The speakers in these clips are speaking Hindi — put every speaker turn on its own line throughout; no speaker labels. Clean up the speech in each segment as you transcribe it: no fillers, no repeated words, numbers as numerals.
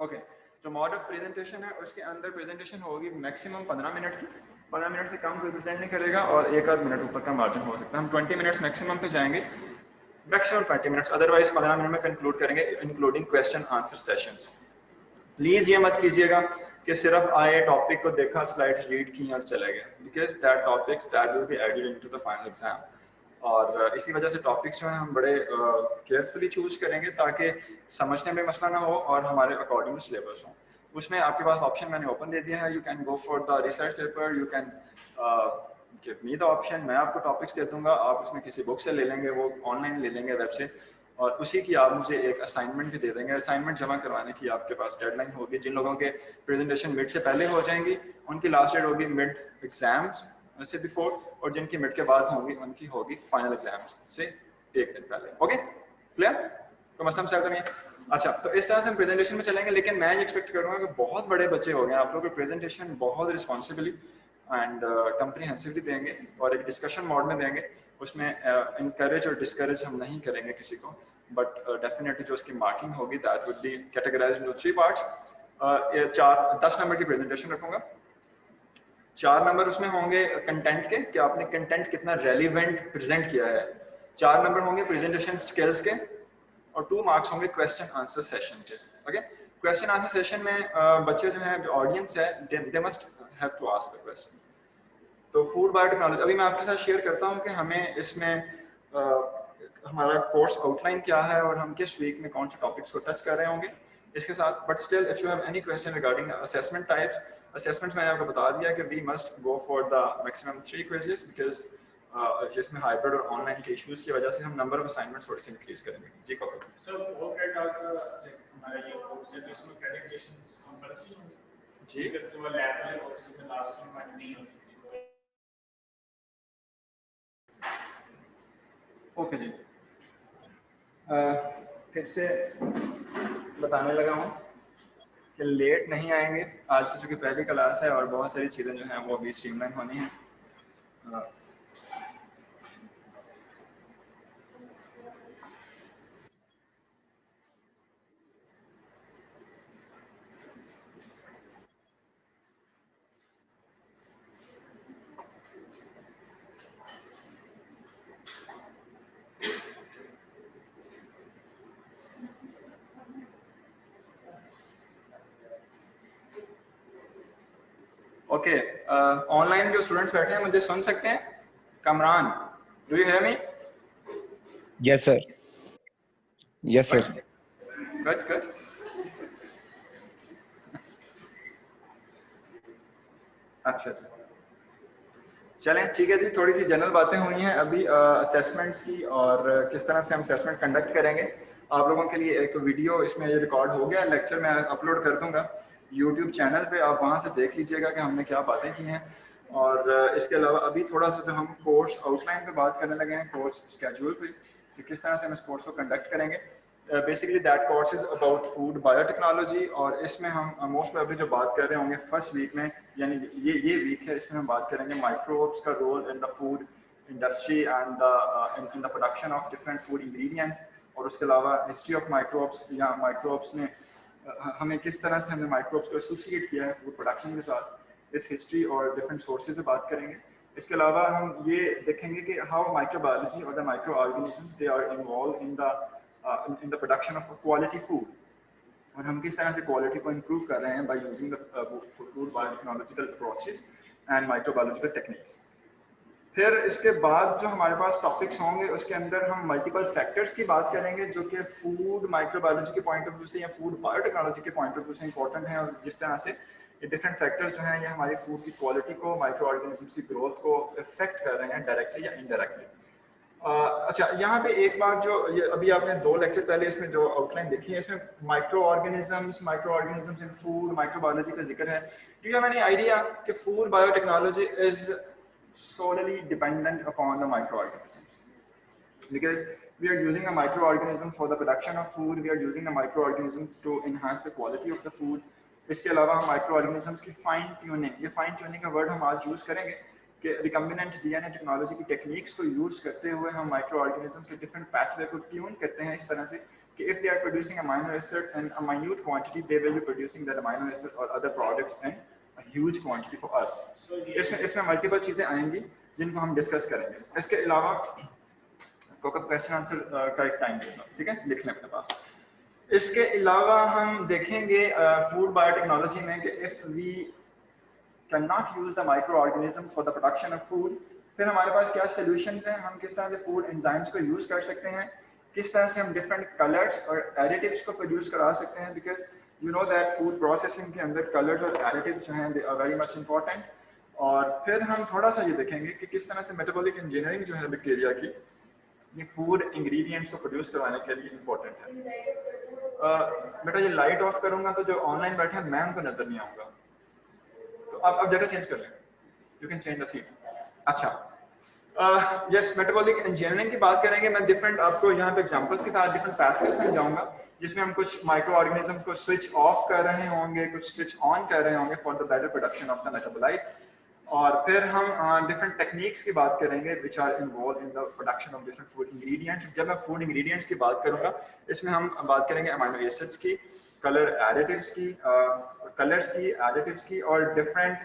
ओके, जो मोड ऑफ प्रेजेंटेशन है उसके अंदर प्रेजेंटेशन होगी मैक्सिमम 15 मिनट की। 15 मिनट से कम कोई प्रेजेंट नहीं करेगा और एक आध मिनट ऊपर का मार्जिन हो सकता है। हम 20 मिनट्स मैक्सिमम पे जाएंगे, मैक्सिमम 20 मिनट्स, अदरवाइज 15 मिनट में कंक्लूड करेंगे including question answer sessions. Please ये मत कीजिएगा कि सिर्फ आए टॉपिक को देखा, स्लाइड्स रीड की और चले गए, because that topics that will be added into the final exam. और इसी वजह से टॉपिक्स जो हैं हम बड़े केयरफुली चूज करेंगे ताकि समझने में मसला ना हो और हमारे अकॉर्डिंग सिलेबस हो। उसमें आपके पास ऑप्शन मैंने ओपन दे दिया है, you can go for the research paper, you can give me the option, मैं आपको टॉपिक्स दे दूंगा, आप उसमें किसी बुक से ले लेंगे, वो ऑनलाइन ले लेंगे वेब से, और उसी की आप मुझे एक असाइनमेंट भी दे देंगे। असाइनमेंट जमा करवाने की आपके पास डेडलाइन होगी। जिन लोगों के प्रेजेंटेशन मिड से पहले हो जाएंगी उनकी लास्ट डेट होगी मिड एग्जाम्स से बिफोर, और जिनकी मिड के बाद होंगी उनकी होगी फाइनल एग्जाम्स से एक दिन पहले। Okay, clear? तो मसला मसाइल तो नहीं है। अच्छा, तो इस तरह से हम प्रेजेंटेशन में चलेंगे, लेकिन मैं ये एक्सपेक्ट करूँगा कि बहुत बड़े बच्चे हो गए आप लोग प्रेजेंटेशन बहुत रिस्पॉन्सिबली एंड कंप्रीहेंसिवली देंगे और एक डिस्कशन मोड में देंगे। उसमें इनकरेज और डिस्करेज हम नहीं करेंगे किसी को, बट डेफिनेटली जो उसकी मार्किंग होगी that would be categorised into 3 parts. 10 number की प्रेजेंटेशन रखूंगा। 4 नंबर उसमें होंगे कंटेंट के, कि आपने कंटेंट कितना रेलिवेंट प्रेजेंट किया है। 4 नंबर होंगे प्रेजेंटेशन स्किल्स के, और 2 मार्क्स होंगे क्वेश्चन आंसर सेशन के। ओके, क्वेश्चन आंसर सेशन में बच्चे जो हैं, जो ऑडियंस है, they must have to ask the questions. तो फूड बायोटेक्नोलॉजी अभी मैं आपके साथ शेयर करता हूँ कि हमें इसमें हमारा कोर्स आउटलाइन क्या है और हम किस वीक में कौन से टॉपिक्स को टच कर रहे होंगे इसके साथ। But still if you have any question regarding assessment types, assessments मैंने आपको बता दिया कि we must go for the maximum 3 quizzes, because जिसमें हाइब्रिड और ऑनलाइन के इश्यूज की वजह से हम नंबर ऑफ असाइनमेंट्स थोड़े से इंक्रीज करेंगे। जी कहो
सर, 4 क्रेडिट आवर हमारा ये कोर्स है, इसमें क्रेडिटेशंस कंपल्सरी होंगे
जी,
जो लैब वाले कोर्सेज में लास्ट टाइम हमारी नहीं होती थी।
ओके जी, फिर से बताने लगा हूँ कि लेट नहीं आएंगे। आज से चूँकि पहली क्लास है और बहुत सारी चीज़ें जो हैं वो भी स्ट्रीमलाइन होनी है। ओके, ऑनलाइन जो स्टूडेंट्स बैठे हैं मुझे सुन सकते हैं? Kamran, do you hear me?
Yes, sir. Yes, sir.
Good good. अच्छा अच्छा, चलें ठीक है जी। थोड़ी सी जनरल बातें हुई हैं अभी असेसमेंट्स की और किस तरह से हम असेसमेंट कंडक्ट करेंगे। आप लोगों के लिए एक वीडियो इसमें ये रिकॉर्ड हो गया, लेक्चर मैं अपलोड कर दूंगा यूट्यूब चैनल पे, आप वहाँ से देख लीजिएगा कि हमने क्या बातें की हैं। और इसके अलावा अभी थोड़ा सा जो हम कोर्स आउटलाइन पे बात करने लगे हैं, कोर्स स्केड्यूल पे, कि किस तरह से हम इस कोर्स को कंडक्ट करेंगे। Basically that course is about food biotechnology, और इसमें हम मोस्ट प्रोबेबली जो बात कर रहे होंगे फर्स्ट वीक में, यानी ये वीक है, इसमें हम बात करेंगे माइक्रोब्स का role in the food industry and in the production of different food ingredients, और उसके अलावा हिस्ट्री ऑफ माइक्रोब्स, या माइक्रोब्स ने हमें किस तरह से हमने माइक्रोब्स को एसोसिएट किया है फूड प्रोडक्शन के साथ, इस हिस्ट्री और डिफरेंट सोर्सेज पे बात करेंगे। इसके अलावा हम ये देखेंगे कि हाउ माइक्रोबायोलॉजी और the micro organisms they are involve in the production of quality food, और हम किस तरह से क्वालिटी को इम्प्रूव कर रहे हैं by using the food biotechnological approaches and microbiological techniques. फिर इसके बाद जो हमारे पास टॉपिक्स होंगे उसके अंदर हम मल्टीपल फैक्टर्स की बात करेंगे जो कि फूड माइक्रोबायोलॉजी के पॉइंट ऑफ व्यू से या फूड बायोटेक्नोलॉजी के पॉइंट ऑफ व्यू से इंपॉर्टेंट हैं, और जिस तरह से ये डिफरेंट फैक्टर्स जो हैं ये हमारी फूड की क्वालिटी को, माइक्रो ऑर्गेनिजम्स की ग्रोथ को इफेक्ट कर रहे हैं डायरेक्टली या इनडायरेक्टली। अच्छा, यहाँ पे एक बात जो ये अभी आपने 2 लेक्चर पहले इसमें जो आउटलाइन देखी है, इसमें micro organisms in food microbiology का जिक्र है। Do you have any idea कि food biotechnology is solely dependent upon the microorganisms, because we are using the microorganisms for the production of food, we are using the microorganisms to enhance the quality of the food. इसके अलावा हम microorganisms की फाइन ट्यूनिंग, ये फाइन ट्यूनिंग का वर्ड हम आज यूज़ करेंगे कि रिकम्बिनेंट डीएनए टेक्नोलॉजी की टेक्निक्स को यूज़ करते हुए हम माइक्रो ऑर्गेनिजम्स के डिफरेंट पैथवे को ट्यून करते हैं इस तरह से कि if they are producing amino acid in a minute quantity, they will be producing that amino acid or other products in a huge quantity for us. इसमें मल्टीपल चीज़ें आएंगी जिनको हम डिस्कस करेंगे। इसके अलावा आपको क्वेश्चन आंसर का एक टाइम देगा, ठीक है, लिख लें अपने पास। इसके अलावा हम देखेंगे फूड बायोटेक्नोलॉजी में कि if we cannot use the microorganisms for the production of food, फिर हमारे पास क्या solutions हैं, हम किस तरह से food enzymes को use कर सकते हैं, किस तरह से हम different colors और additives को produce करा सकते हैं, because you know that food processing के अंदर colors और additives जो हैं they are very much important। और फिर हम थोड़ा सा ये देखेंगे कि किस तरह से metabolic engineering जो है बैक्टीरिया की ये food ingredients को produce करवाने के लिए important है। बेटा ये लाइट ऑफ करूंगा तो जो ऑनलाइन बैठे हैं मैं उनको नजर नहीं आऊंगा, तो अब जगह चेंज कर लें, you can change the seat. अच्छा, यस, मेटाबॉलिक इंजीनियरिंग की बात करेंगे। मैं डिफरेंट आपको यहाँ पे एग्जांपल्स के साथ डिफरेंट पैथवे समझाऊंगा जिसमें हम कुछ माइक्रो ऑर्गेनिज्म को स्विच ऑफ कर रहे होंगे, कुछ स्विच ऑन कर रहे होंगे for the better production of the metabolites. और फिर हम डिफरेंट टेक्निक्स की बात करेंगे which are involve in the production of different food ingredients. जब मैं फूड इंग्रेडिएंट्स की बात करूंगा इसमें हम बात करेंगे अमीनो एसिड्स की, कलर एडिटिव्स की, कलर्स की, एडिटिव्स की और डिफरेंट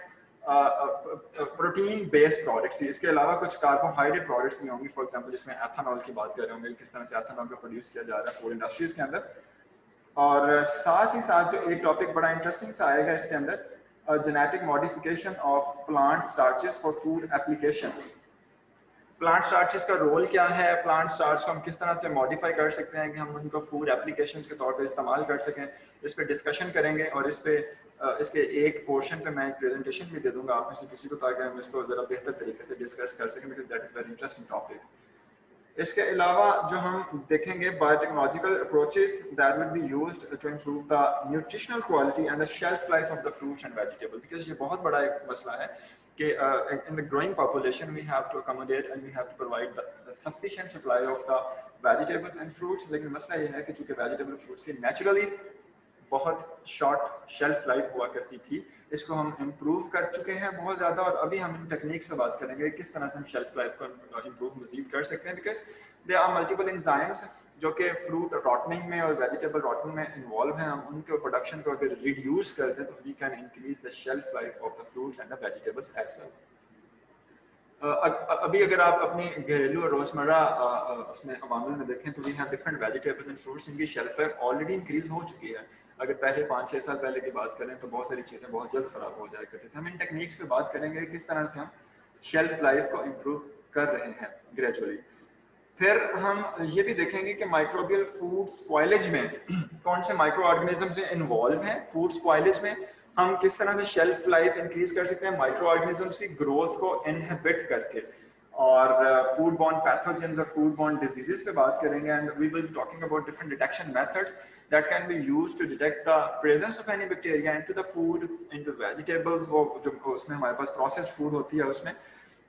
प्रोटीन बेस्ड प्रोडक्ट्स की। इसके अलावा कुछ कार्बोहाइड्रेट प्रोडक्ट्स भी होंगी, फॉर एग्जांपल जिसमें एथेनॉल की बात कर रहे होंगे, किस तरह से एथेनॉल को प्रोड्यूस किया जा रहा है फूड इंडस्ट्रीज के अंदर। और साथ ही साथ जो एक टॉपिक बड़ा इंटरेस्टिंग सा आएगा इसके अंदर, genetic modification of plant starches for food application. Plant starches का रोल क्या है, प्लांट स्टार्च को हम किस तरह से मॉडिफाई कर सकते हैं कि हम उनको फूड एप्लीकेशंस के तौर पे इस्तेमाल कर सकें, इस पे डिस्कशन करेंगे। और इस पे इसके एक पोर्शन पे मैं एक प्रेजेंटेशन भी दे दूंगा आप में से किसी को, ताकि हम इसको ज़रा बेहतर तरीके से डिस्कस कर सकें, because that is very interesting topic. इसके अलावा जो हम देखेंगे biotechnological approaches that will be used to improve the nutritional quality and the shelf life of the fruits and vegetable, because ये बहुत बड़ा एक मसला है कि in the growing population we have to accommodate and we have to provide the sufficient supply of the vegetables and fruits। लेकिन मसला ये है कि चूंकि vegetable fruits की naturally बहुत शॉर्ट शेल्फ लाइफ हुआ करती थी, इसको हम इम्प्रूव कर चुके हैं बहुत ज़्यादा। और अभी हम इन टेक्निक्स पे बात करेंगे किस तरह से हम शेल्फ लाइफ को इम्प्रूव मजीद कर सकते हैं, because they are multiple enzymes जो कि फ्रूट रॉटनिंग में और वेजिटेबल रॉटनिंग में इन्वॉल्व हैं। हम उनके प्रोडक्शन को अगर रिड्यूस कर दें तो we can increase the shelf life of the fruits and the vegetables as well. अभी अगर आप अपनी घरेलू और रोजमर्रा उसमें अवामिल में देखें तो we have different vegetables and fruits, इनकी शेल्फ लाइफ ऑलरेडी इंक्रीज हो चुकी है। अगर पहले 5-6 साल पहले की बात करें तो बहुत सारी चीज़ें बहुत जल्द ख़राब हो जाया करती थी। हम इन टेक्निक्स पे बात करेंगे किस तरह से हम शेल्फ लाइफ को इम्प्रूव कर रहे हैं ग्रेजुअली। फिर हम ये भी देखेंगे कि माइक्रोबियल फूड स्पॉइलेज में कौन से माइक्रो ऑर्गेनिज्म इन्वॉल्व हैं। फूड स्पॉइलेज में हम किस तरह से शेल्फ लाइफ इंक्रीज कर सकते हैं माइक्रो ऑर्गेनिजम्स की ग्रोथ को इनहिबिट करके। और फूड बॉर्न पैथोजेंस और फूड बॉर्न डिजीजेस पे बात करेंगे and we will be talking about different detection methods that can be used to detect the presence of any bacteria into the food, into vegetables, वो जो उसमें हमारे पास processed food होती है उसमें,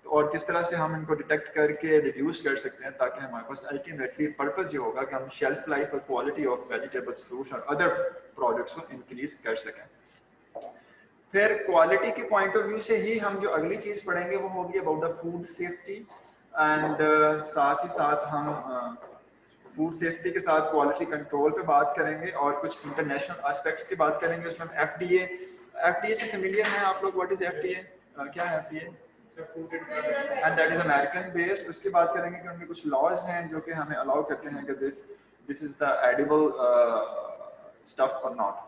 और किस तरह से हम इनको डिटेक्ट करके रिड्यूस कर सकते हैं ताकि हमारे पास अल्टीमेटली पर्पस ये होगा कि हम शेल्फ लाइफ और क्वालिटी ऑफ वेजिटेबल्स, फ्रूट्स और अदर प्रोडक्ट्स को इंक्रीज कर सकें। फिर क्वालिटी के पॉइंट ऑफ व्यू से ही हम जो अगली चीज़ पढ़ेंगे वो होगी about the food safety and साथ ही साथ हम फूड सेफ्टी के साथ क्वालिटी कंट्रोल पे बात करेंगे और कुछ इंटरनेशनल एस्पेक्ट्स की बात करेंगे। उसमें एफडीए से फेमिलियर हैं आप लोग? व्हाट इज एफडीए, क्या है FDA? And that is American based. उसकी बात करेंगे कि उनके कुछ लॉज हैं जो कि हमें अलाउ करते हैं कि this is the edible stuff और नॉट।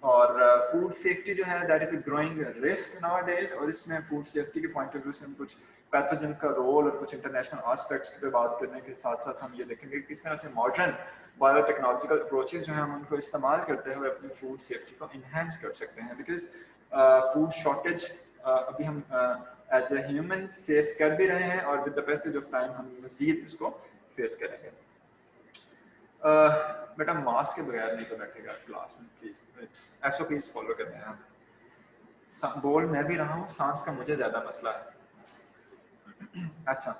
और फूड सेफ्टी जो है that is a growing risk nowadays, और इसमें फूड सेफ्टी के पॉइंट ऑफ व्यू से हम कुछ पैथोजेंस का रोल और कुछ इंटरनेशनल एस्पेक्ट्स पे बात करने के साथ साथ हम ये देखेंगे कि किस तरह से मॉडर्न बायोटेक्नोलॉजिकल अप्रोचेस जो हैं हम उनको इस्तेमाल करते हुए अपनी फूड सेफ्टी को इन्हेंस कर सकते हैं। बिकॉज फूड शॉर्टेज अभी हम एज ए ह्यूमन फेस कर भी रहे हैं और with the passage of time हम मजीद इसको फेस करेंगे। बेटा मास्क के बगैर नहीं तो बैठेगा क्लास में, प्लीज एसओपीज फॉलो करते हैं हम। बोल मैं भी रहा हूँ, सांस का मुझे ज्यादा मसला है। अच्छा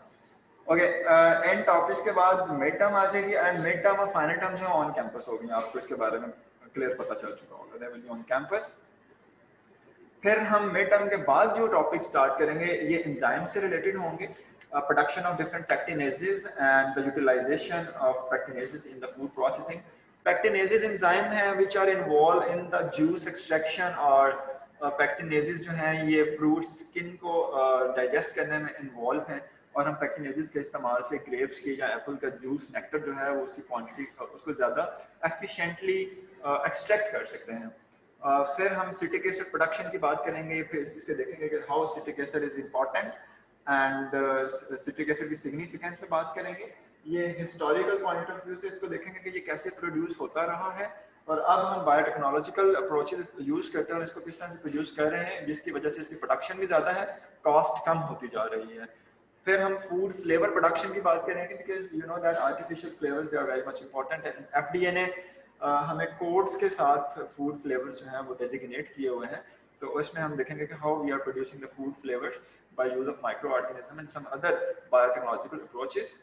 ओके, एंड टॉपिक्स के बाद मिड टर्म आ जाएगी एंड मिड टर्म और फाइनल टर्म जो है ऑन कैंपस होगी, आपको इसके बारे में क्लियर पता चल चुका होगा, they will be on campus. फिर हम मिड टर्म के बाद जो टॉपिक स्टार्ट करेंगे ये एंजाइम से रिलेटेड होंगे, production of different pectinases and the utilization of pectinases in the food processing. Pectinases enzyme हैं which are involve in the juice extraction, और पैक्टिनेजेस जो हैं ये फ्रूट स्किन को डाइजेस्ट करने में इन्वॉल्व हैं, और हम पैक्टिनेजेस के इस्तेमाल से ग्रेप्स की या एप्पल का जूस नेक्टर जो है वो उसकी क्वांटिटी उसको ज़्यादा एफिशिएंटली एक्सट्रैक्ट कर सकते हैं। फिर हम सिट्रिक एसिड प्रोडक्शन की बात करेंगे, फिर इसके देखेंगे कि how citric acid is important and citric acid की सिग्निफिकेंस पे बात करेंगे। ये हिस्टोरिकल पॉइंट ऑफ व्यू से इसको देखेंगे कि ये कैसे प्रोड्यूस होता रहा है, और अब हम बायोटेक्नोलॉजिकल अप्रोचेस यूज करते हैं और इसको किस तरह से प्रोड्यूस कर रहे हैं, जिसकी वजह से इसकी प्रोडक्शन भी ज़्यादा है, कॉस्ट कम होती जा रही है। फिर हम फूड फ्लेवर प्रोडक्शन की बात करेंगे, because you know that artificial flavours they are very much important and FDA ने हमें कोड्स के साथ फूड फ्लेवर्स जो हैं वो डेजिग्नेट किए हुए हैं। तो उसमें हम देखेंगे कि how we are producing the food flavours by use of micro organism and some other biotechnological approaches,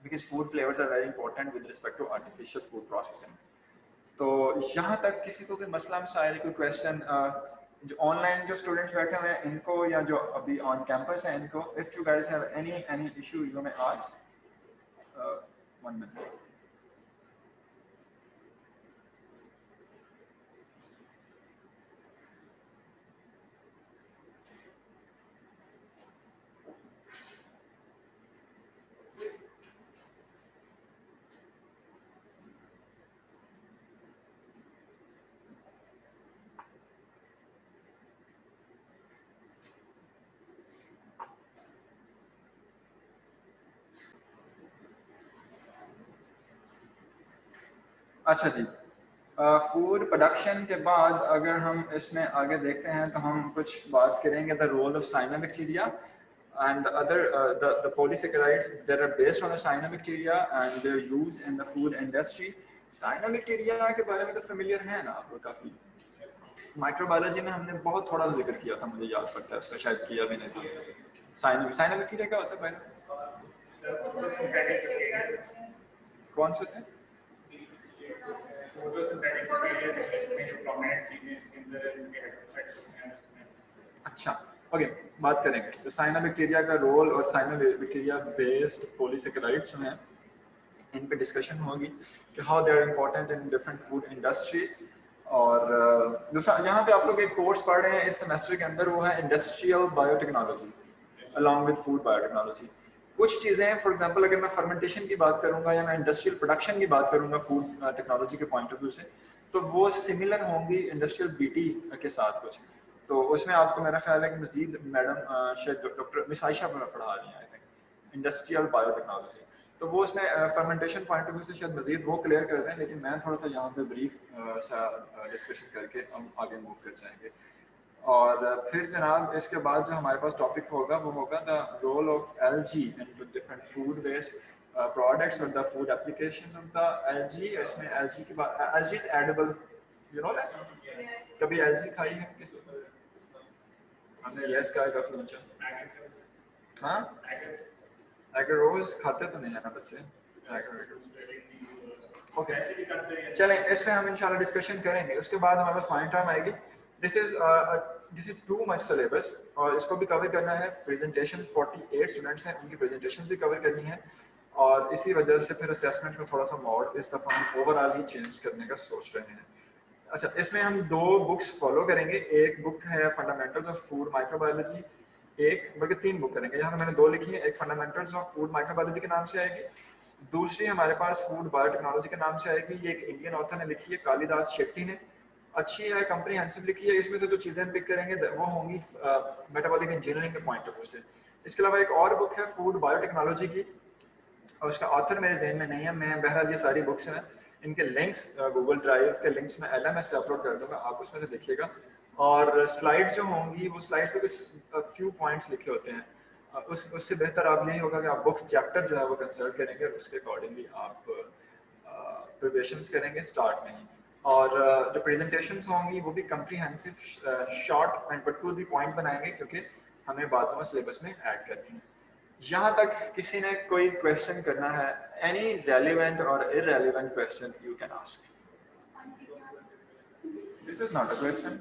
because food flavors are very important with respect to artificial food processing. तो यहाँ तक किसी को कोई मसला मसाइल कोई क्वेश्चन, जो ऑनलाइन जो स्टूडेंट्स बैठे हुए हैं इनको या जो अभी ऑन कैंपस हैं इनको, if you guys have any issue you may ask. 1 minute. अच्छा जी, फूड प्रोडक्शन के बाद अगर हम इसमें आगे देखते हैं तो हम कुछ बात करेंगे the role of cyanobacteria and the other the polysaccharides that are based on the cyanobacteria and their use in the food industry. Cyanobacteria के बारे में तो फेमिलियर है ना आपको काफ़ी, माइक्रोबायोलॉजी में हमने बहुत थोड़ा जिक्र किया था, मुझे याद पड़ता है उसका शायद किया भी नहीं था। साइनोबैक्टीरिया क्या होता है पहले, कौन से थे? अच्छा ओके, बात करेंगे तो साइनोबैक्टीरिया का रोल और साइनोबैक्टीरिया बेस्ड पॉलीसेकेराइड्स जो हैं इन पे डिस्कशन होगी कि how they are important in different food industries. और दूसरा यहाँ पे आप लोग एक कोर्स पढ़ रहे हैं इस सेमेस्टर के अंदर, वो है industrial biotechnology along with food biotechnology. कुछ चीज़ें फॉर एग्जांपल अगर मैं फर्मेंटेशन की बात करूंगा या मैं इंडस्ट्रियल प्रोडक्शन की बात करूंगा फूड टेक्नोलॉजी के पॉइंट ऑफ व्यू से, तो वो सिमिलर होंगी इंडस्ट्रियल बीटी के साथ कुछ। तो उसमें आपको मेरा ख्याल है कि मजीद मैडम शायद डॉक्टर मिस आयशा पढ़ा रही हैं आई थिंक इंडस्ट्रियल बायोटेक्नोलॉजी, तो वो उसमें फर्मेंटेशन पॉइंट ऑफ व्यू से शायद मजीद वो क्लियर कर दें, लेकिन मैं थोड़ा सा यहाँ पे ब्रीफ डिस्कशन करके हम आगे मूव कर जाएंगे। और फिर जनाब इसके बाद जो हमारे पास टॉपिक होगा वो होगा the role of algae in different food waste products और the food application of the algae. इसमें एलजी की बात, algae is edible, you know that, कभी एलजी खाई है किसी? हमने यस कहा काफी अच्छा। हाँ एगर रोज खाते तो नहीं है ना बच्चे ओके चलें, इसमें हम इंशाल्लाह डिस्कशन करेंगे। उसके बाद हमारे पास फाइन टाइम आएगी। This is too much syllabus और इसको भी कवर करना है। प्रेजेंटेशन 48 स्टूडेंट्स हैं, उनकी प्रेजेंटेशन भी कवर करनी है, और इसी वजह से फिर असेसमेंट में थोड़ा सा मोड इस दफ़ा हम ओवरऑल ही चेंज करने का सोच रहे हैं। अच्छा, इसमें हम 2 बुक्स फॉलो करेंगे। एक बुक है फंडामेंटल्स ऑफ फूड माइक्रोबायोलॉजी, एक बल्कि 3 बुक करेंगे, यहाँ मैंने 2 लिखी है। एक फंडामेंटल्स ऑफ फूड माइक्रोबायोलॉजी के नाम से आएगी, दूसरी हमारे पास फूड बायोटेक्नोलॉजी के नाम से आएगी। ये एक इंडियन ऑथर ने लिखी है, कालिदास शेट्टी ने, अच्छी है, कंप्रीहेंसिव लिखी है। इसमें से जो चीज़ें पिक करेंगे वो होंगी मेटाबॉलिक इंजीनियरिंग के पॉइंट ऑफ व्यू से। इसके अलावा एक और बुक है फूड बायोटेक्नोलॉजी की, और उसका ऑथर मेरे जहन में नहीं है। मैं बहरहाल ये सारी बुक्स हैं, इनके लिंक्स गूगल ड्राइव के लिंक्स में LMS पे अपलोड कर दूंगा, आप उसमें से देखिएगा। और स्लाइड्स जो होंगी वो स्लाइड्स पे कुछ फ्यू पॉइंट्स लिखे होते हैं, उससे बेहतर आप यही होगा कि आप बुक्स चैप्टर जो है वो कंसल्ट करेंगे और उसके अकॉर्डिंगली आप प्रिपरेशंस करेंगे स्टार्ट में ही। और जो प्रेजेंटेशंस होंगी वो भी comprehensive short and but to the point बनाएंगे, क्योंकि हमें बाद में सिलेबस में ऐड करनी है। यहाँ तक किसी ने कोई क्वेश्चन करना है, एनी रेलिवेंट और irrelevant question you can ask. This is not a question.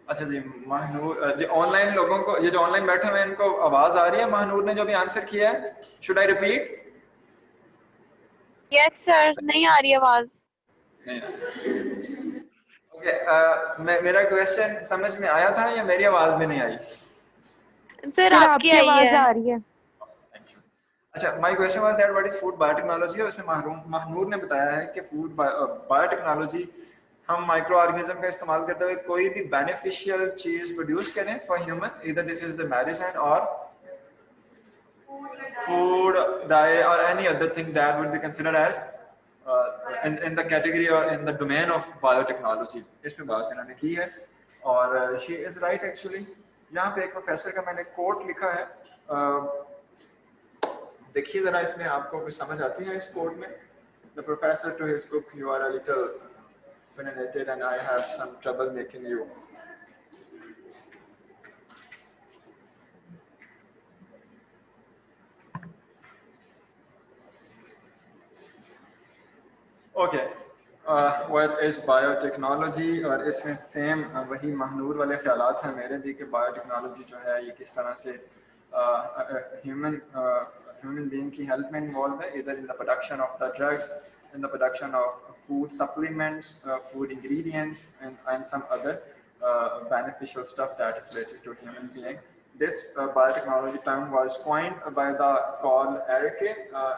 अच्छा जी, महानूर जो ऑनलाइन लोगों को, ये जो ऑनलाइन बैठे हुए हैं इनको आवाज आ रही है महानूर ने जो भी आंसर किया है? Should I repeat?
Yes sir, नहीं आ रही आवाज।
ओके, मेरा क्वेश्चन समझ में आया था या मेरी आवाज में नहीं आई?
सर आपकी आई
आवाज
है।
आ रही है।
अच्छा, my question was that what is food biotechnology, और उसमें महानूर ने बताया है कि फूड बायोटेक्नोलॉजी हम माइक्रो ऑर्गेनिज्म का इस्तेमाल करते हुए कोई भी बेनिफिशियल चीज प्रोड्यूस करें for human, either this is the medicine और food, dye, or any other thing that would be considered as in the category or in the domain of biotechnology. इसमें बात इन्होंने की है और she is right actually. यहाँ पे एक प्रोफेसर का मैंने कोट लिखा है, देखिए जरा इसमें आपको कुछ समझ आती है इस कोट में. The professor to his book, you are a little opinionated and I have some trouble making you. Okay, what is biotechnology, और इसमें सेम वही महानूर वाले ख्यालात हैं मेरे भी कि बायोटेक्नोलॉजी जो है ये किस तरह से ह्यूमन बीइंग की हेल्थ में इन्वॉल्व है, इधर इन the production of the drugs, in the production of food supplements, food ingredients, and some other beneficial stuff that is related to human being. This biotechnology term was coined by the Carl Erke,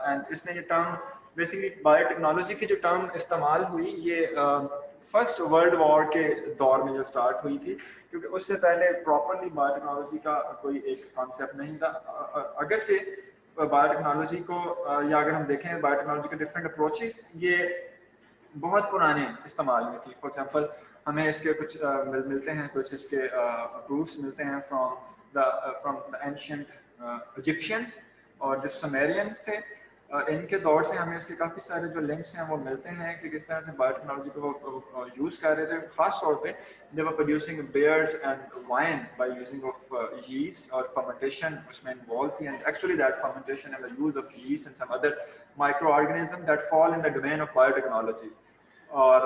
and इसने ये term basically biotechnology की जो term इस्तेमाल हुई ये फर्स्ट वर्ल्ड वॉर के दौर में जो स्टार्ट हुई थी, क्योंकि उससे पहले प्रॉपरली बायोटेक्नोलॉजी का कोई एक कॉन्सेप्ट नहीं था. अगर से बायोटेक्नोलॉजी को या अगर हम देखें बायोटेक्नोलॉजी के डिफरेंट अप्रोचेस ये बहुत पुराने इस्तेमाल में थी. फॉर एग्जांपल हमें इसके कुछ मिलते हैं, कुछ इसके प्रूफ्स मिलते हैं फ्रॉम द एंशिएंट इजिप्शियंस और जो सुमेरियंस थे, इनके दौर से हमें इसके काफ़ी सारे जो लिंक्स हैं वो मिलते हैं कि किस तरह से बायोटेक्नोलॉजी को वो यूज़ कर रहे थे. खास तौर पे they were producing beers and wine by using of yeast, और फर्मेंटेशन उसमें इन्वॉल्व थी, and actually that fermentation and the use of yeast and some other micro organism that fall in the domain of biotechnology. और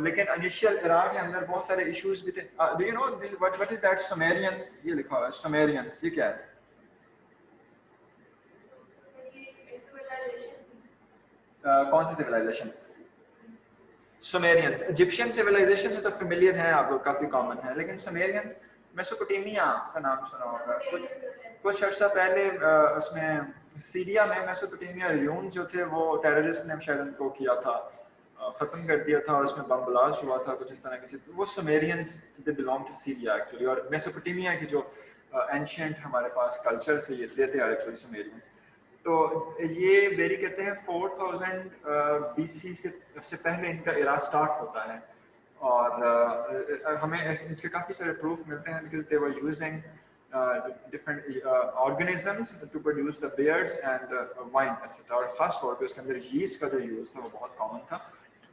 लेकिन इनिशियल इरा के अंदर बहुत सारे इश्यूज भी थे. Do you know this what is that Sumerians? ये लिखा हुआ है सुमेरियंस, ये क्या है? कौन सी सिविलाइजेशन? सुमेरियंस. इजिप्शियन सिविलाइजेशन से तो फेमिलियर हैं आप लोग, काफी कॉमन है, लेकिन सुमेरियंस, मेसोपोटामिया का नाम सुना होगा. कुछ अर्सा पहले उसमें सीरिया में मेसोपोटामिया र्यून जो थे वो टेररिस्ट ने शायद उनको किया था, खत्म कर दिया था, और उसमें बम ब्लास्ट हुआ था, कुछ इस तरह की चीज. वो Sumerians they belong to Syria actually, और मेसोपोटामिया की जो एंशिएंट हमारे पास कल्चर से ये थे एक्चुअली सुमेरियंस. तो ये वेरी कहते हैं 4000 BC से पहले इनका इरा स्टार्ट होता है, और हमें इसके काफ़ी सारे प्रूफ मिलते हैं because they were using different organisms to produce the beers and wine etcetera, और ख़ास तौर पे उसके अंदर यीस्ट का जो यूज़ था वो बहुत कॉमन था.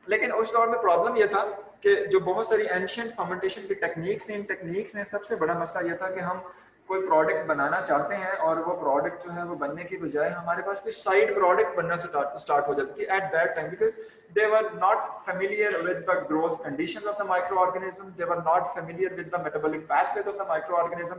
लेकिन उस दौर में प्रॉब्लम ये था कि जो बहुत सारी एंशिएंट फर्मेंटेशन की टेक्निक्स थी, इन टेक्निक्स में सबसे बड़ा मसला ये था कि हम कोई प्रोडक्ट बनाना चाहते हैं और वो प्रोडक्ट जो है वो बनने की बजाय हमारे पास कोई साइड प्रोडक्ट बनना स्टार्ट हो जाती थी at that time, because they were not familiar with the growth conditions of the micro organism, they were not familiar with the metabolic pathways of the micro organism.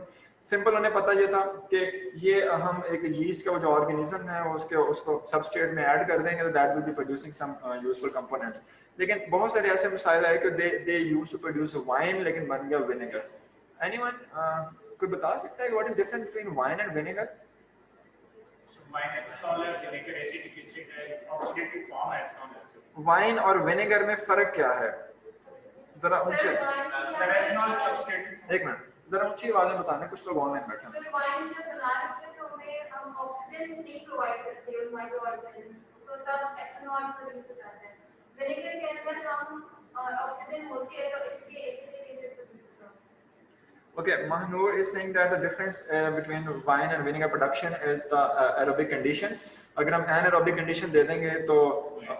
Simple उन्हें पता ये था कि ये हम एक यीस्ट का जो ऑर्गेनिज्म है उसको सबस्ट्रेट में ऐड कर देंगे तो that will be producing some useful components. लेकिन बहुत सारे ऐसे मसाइल आए कि they used to produce wine लेकिन बन गया विनेगर. एनीवन कोई बता सकता है what is difference between wine and vinegar?
So wine ethanol है, vinegar acetic acid है, oxidative form है ethanol.
वाइन और विनेगर में फर्क क्या है? जरा ऊंचे.
Sir ethanol is oxidative.
एक मिनट, जरा ऊंची आवाज में बताना, कुछ लोग ऑनलाइन बैठे हैं.
वाइन जब बना रहे थे तो हमें हम ऑक्सीजन नहीं प्रोवाइड करते उन माइक्रो ऑर्गेनिज्म को, तो तब एथेनॉल प्रोड्यूस हो जाता है. विनेगर के अंदर हम ऑक्सीजन होती है तो इसलिए एसिडिक एसिड प्रोड्यूस होता है.
Okay, Mahnur is saying that the difference between wine and vinegar production is the aerobic conditions. अगर हम anaerobic condition दे देंगे तो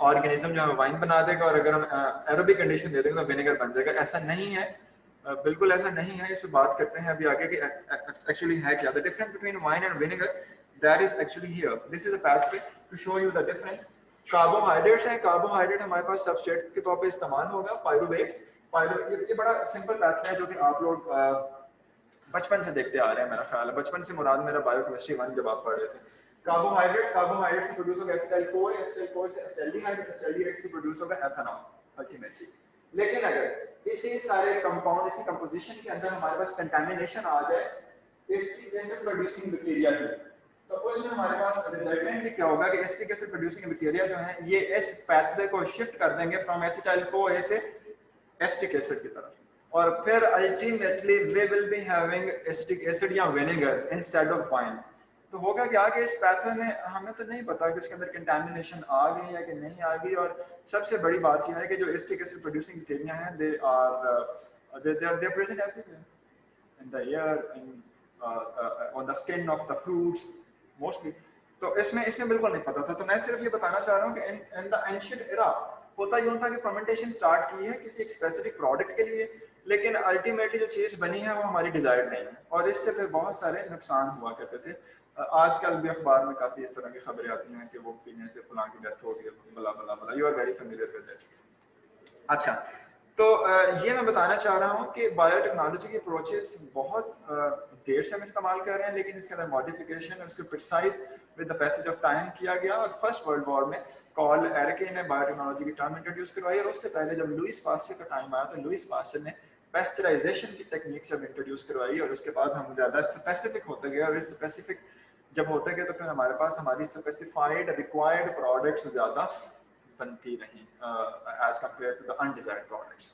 ऑर्गेनिज्म जो है वाइन बना देगा, और अगर हम aerobic condition दे देंगे तो विनेगर बन जाएगा. ऐसा नहीं है, बिल्कुल ऐसा नहीं है. इस पे बात करते हैं अभी आगे कि एक्चुअली है क्या. The difference between wine and vinegar, that is actually here. This is a pathway to show you the difference. Carbohydrates हैं, कार्बोहाइड्रेट हमारे पास सबस्ट्रेट के तौर पे इस्तेमाल होगा, पायरुवेट. ये बड़ा सिंपल पैथवे है जो कि आप लोग बचपन से देखते आ रहे हैं। मेरा ख्याल है बचपन से मुराद मेरा बायोकेमिस्ट्री 1 जब आप पढ़ रहे थे। कार्बोहाइड्रेट से प्रोड्यूस होगा एसिटाइल-CoA, एसिटाइल-CoA से एसिटाल्डिहाइड, एसिटाल्डिहाइड से प्रोड्यूस होगा एथेनॉल अल्टीमेटली। लेकिन अगर इसी सारे कंपाउंड, इसकी कंपोजिशन के अंदर हमारे पास कंटामिनेशन आ जाए एसिटिक एसिड प्रोड्यूसिंग बैक्टीरिया की, तो उसमें हमारे पास रिजल्टेंटली क्या होगा कि एसिटिक एसिड प्रोड्यूसिंग बैक्टीरिया जो हैं ये इस पैथवे को शिफ्ट कर देंगे फ्रॉम एसिटाइल-CoA से एसिटिक एसिड की तरफ, और फिर ultimately we will be having acetic acid या विनेगर इंस्टेड ऑफ वाइन। तो होगा क्या कि इस पैथवे में हमें तो नहीं पता कि उसके अंदर कंटामिनेशन आ गई या कि नहीं आ गई, और सबसे बड़ी बात यह है कि जो एसिटिक एसिड प्रोड्यूसिंग बैक्टीरिया हैं they are present everywhere in the air, on the skin of the fruits mostly। तो इसमें बिल्कुल नहीं पता था। तो मैं सिर्फ ये बताना चाह रहा हूँ कि in the ancient era होता यूँ था कि फर्मेंटेशन स्टार्ट की है किसी एक स्पेसिफिक प्रोडक्ट के लिए, लेकिन अल्टीमेटली जो चीज़ बनी है वो हमारी डिजायर्ड नहीं है, और इससे फिर बहुत सारे नुकसान हुआ करते थे। आजकल भी अखबार में काफ़ी इस तरह की खबरें आती हैं कि वो पीने से फलां की डेथ हो गई, blah blah blah. You are very familiar with it. अच्छा, तो ये मैं बताना चाह रहा हूँ कि बायोटेक्नोलॉजी की अप्रोचेस बहुत देर से हम इस्तेमाल कर रहे हैं, लेकिन इसके अंदर मॉडिफिकेशन और उसको precise with the passage of time किया गया। और फर्स्ट वर्ल्ड वॉर में कॉल एरके ने बायोटेक्नोलॉजी की टर्म इंट्रोड्यूस करवाई, और उससे पहले जब लुईस पास्चर का टाइम आया तो लुईस पास्चर ने पेस्चराइजेशन की टेक्निक सब इंट्रोड्यूस करवाई, और उसके बाद हम ज़्यादा स्पेसिफिक होते गए, और इस स्पेसिफिक जब होते गए तो फिर हमारे पास हमारी स्पेसिफाइड रिक्वायर्ड प्रोडक्ट्स ज़्यादा बनती रही as compared to the undesired products.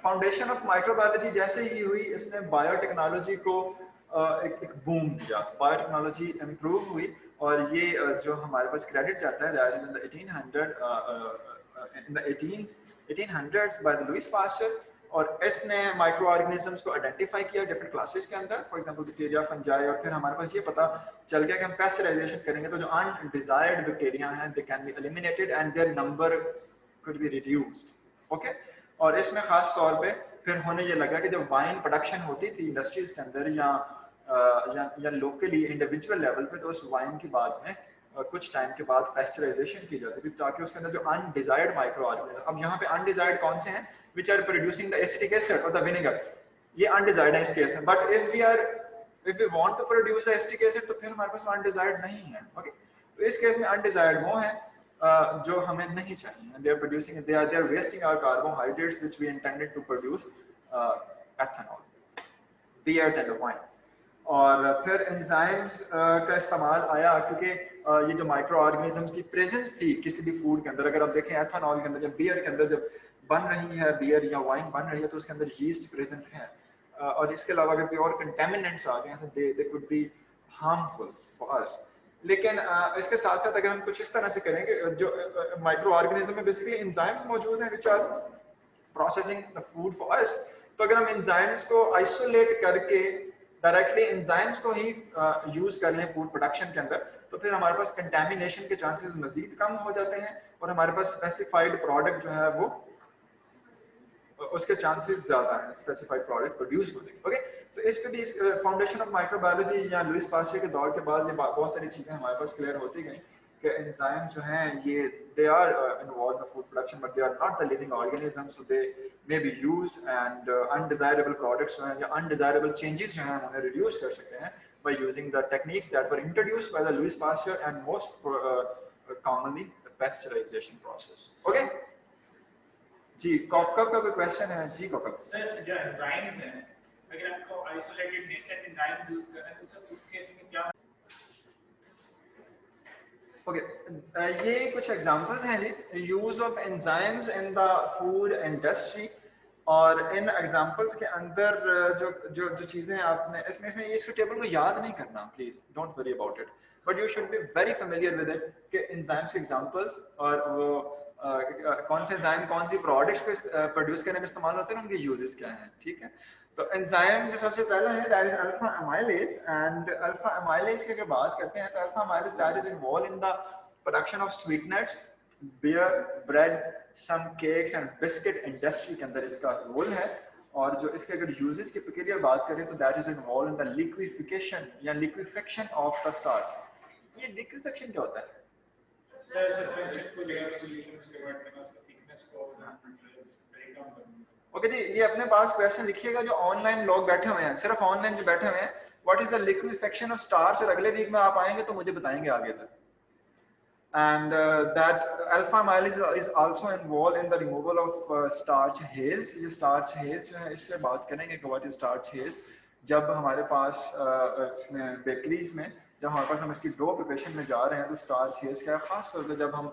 Foundation of microbiology जैसे ही हुई, इसने बायोटेक्नोलॉजी को एक बूम दिया, बायोटेक्नोलॉजी इम्प्रूव हुई, और ये जो हमारे पास क्रेडिट जाता है that is in the 1800s by the Lewis pasture, और इसने माइक्रो ऑर्गेनिजम्स को आइडेंटिफाई किया डिफरेंट क्लासेस के अंदर, फॉर एग्जांपल बैक्टीरिया, फंजाई, और फिर हमारे पास ये पता चल गया कि हम पेस्चराइजेशन करेंगे तो जो अनडिजायर्ड बैक्टीरिया हैं they can be eliminated and their number could be reduced. Okay, और इसमें खास तौर पे फिर होने ये लगा कि जब वाइन प्रोडक्शन होती थी इंडस्ट्रीज के अंदर या लोकली इंडिविजुअल लेवल पे, तो उस वाइन की बाद में कुछ टाइम के बाद पेस्चराइजेशन की जाती थी ताकि उसके अंदर जो अनडिजायर्ड माइक्रो ऑर्गेनिज्म, अब यहाँ पे अनडिजायर्ड कौन से हैं, which are producing the acetic acid or the vinegar, ये अनडिजायर्ड है इस केस में। But if we want to produce the acetic acid तो फिर हमारे पास अनडिजायर्ड नहीं है। ओके, तो इस केस में अनडिजायर्ड वो है जो हमें नहीं चाहिए। they are wasting our carbohydrates which we intended to produce ethanol, beers and wines। और फिर एंजाइम्स का इस्तेमाल आया क्योंकि ये जो माइक्रो ऑर्गेनिजम्स की प्रेजेंस थी किसी भी फूड के अंदर, अगर आप देखें एथेनॉल के अंदर या बियर के अंदर जब बन रही है, बियर या वाइन बन रही है, तो उसके अंदर यीस्ट प्रेजेंट है, और इसके अलावा अगर कोई और कंटेमिनेंट्स आ गए हैं तो they could be harmful for us. लेकिन इसके साथ साथ अगर हम कुछ इस तरह से करें कि जो माइक्रो ऑर्गेनिज्म में बेसिकली एंजाइम्स मौजूद हैं which are processing the food for us, तो अगर हम एंजाइम्स को आइसोलेट करके डायरेक्टली एंजाइम्स को ही यूज कर लें फूड प्रोडक्शन के अंदर, तो फिर हमारे पास कंटेमिनेशन के चांसेस मजीद कम हो जाते हैं, और हमारे पास स्पेसिफाइड प्रोडक्ट जो है वो उसके चांसेस ज्यादा हैं स्पेसिफाइड प्रोडक्ट प्रोड्यूस होने के। ओके, तो इस पे भी फाउंडेशन ऑफ माइक्रोबायोलॉजी या लुईस पास्चर के दौर के बाद ये बहुत सारी चीजें हमारे पास क्लियर होती गई कि एंजाइम जो हैं ये they are involve in food production but they are not the living organism, so they may be used and undesirable products जो हैं या अनडिजायरेबल चेंजेस जो हैं उन्हें रिड्यूस कर सकते हैं by using the techniques that were introduced by the Louis Pasteur and most commonly the pasteurization process। Okay? जी, कॉकअप का कोई क्वेश्चन है? जी कॉकअप
सर, जो एंजाइम्स हैं अगर आपको आइसोलेटेड नेसेंट एंजाइम यूज करना है तो सर उस केस में क्या?
ओके, ये कुछ एग्जांपल्स हैं जी use of enzymes in the food industry, और इन एग्जांपल्स के अंदर जो जो जो चीज़ें आपने इसमें इसको टेबल को याद नहीं करना, please don't worry about it, but you should be very familiar with it कि एंजाइम्स के एग्जांपल्स और वो कौन से एंजाइम कौन सी प्रोडक्ट्स को प्रोड्यूस करने में इस्तेमाल होते हैं, उनके यूजेस क्या हैं। ठीक है, तो एंजाइम जो सबसे पहला है that is alpha amylase, and alpha amylase की अगर बात करते हैं तो alpha amylase that is involve in the production of sweeteners, beer, bread, some cakes and biscuit industry के अंदर इसका रोल है। और जो इसके अगर यूजेस की पेक्यूलियर बात करें तो that is involve in the liquefaction या लिक्विफेक्शन ऑफ द स्टार्च। ये लिक्विफेक्शन क्या होता है?
सर, सस्पेंशन को लेयर सॉल्यूशंस कन्वर्ट करना, उसका थिकनेस को कम करूंगा।
ओके जी, ये अपने पास क्वेश्चन लिखिएगा जो ऑनलाइन लोग बैठे हुए हैं, सिर्फ ऑनलाइन जो बैठे हुए हैं, what is the liquefaction of starch, और अगले वीक में आप आएंगे तो मुझे बताएंगे आगे तक। And that alpha amyl is also involved in the removal of starch haze. ये starch haze जो है, इससे बात करेंगे कि what is starch haze। जब हमारे पास इसमें बेकरीज में जब हमारे पास हम इसकी डो प्रिपरेशन में जा रहे हैं तो स्टार्च हेज क्या है, खास तौर पर जब हम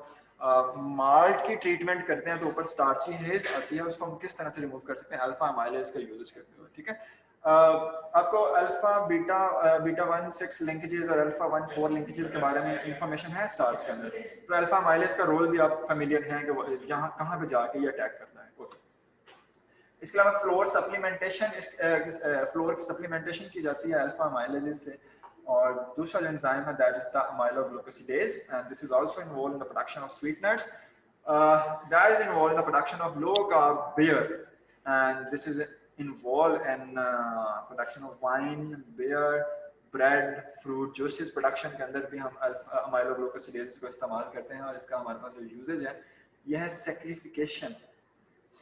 माल्ट की ट्रीटमेंट करते हैं तो ऊपर स्टार्ची हेज आती है, उसको हम किस तरह से रिमूव कर सकते हैं अल्फा अमाइलेज का यूज करते हुए। ठीक है, आपको अल्फा बीटा बीटा 1 6 लिंकेजेस और अल्फा 1 4 लिंकेजेस के बारे में इंफॉर्मेशन है स्टार्च के अंदर, तो अल्फा अमाइलेज का रोल भी आप फेमिलियर हैं कि यहाँ कहाँ पे जाके ये अटैक करता है। ओके, इसके अलावा फ्लोर सप्लीमेंटेशन, फ्लोर की सप्लीमेंटेशन की जाती है अल्फा अमाइलेज से, और दूसरा जो एंजाइम है that is the amyloglucosidase, and this is also involve in the production of sweeteners, that is involve in the production of low carb beer, and this is involved in production of wine, beer, bread, fruit juices production के अंदर भी हम अमाइलोग्लूकोसिडेज को इस्तेमाल करते हैं, और इसका हमारे पास जो यूजेज है यह है सैक्रिफिकेशन।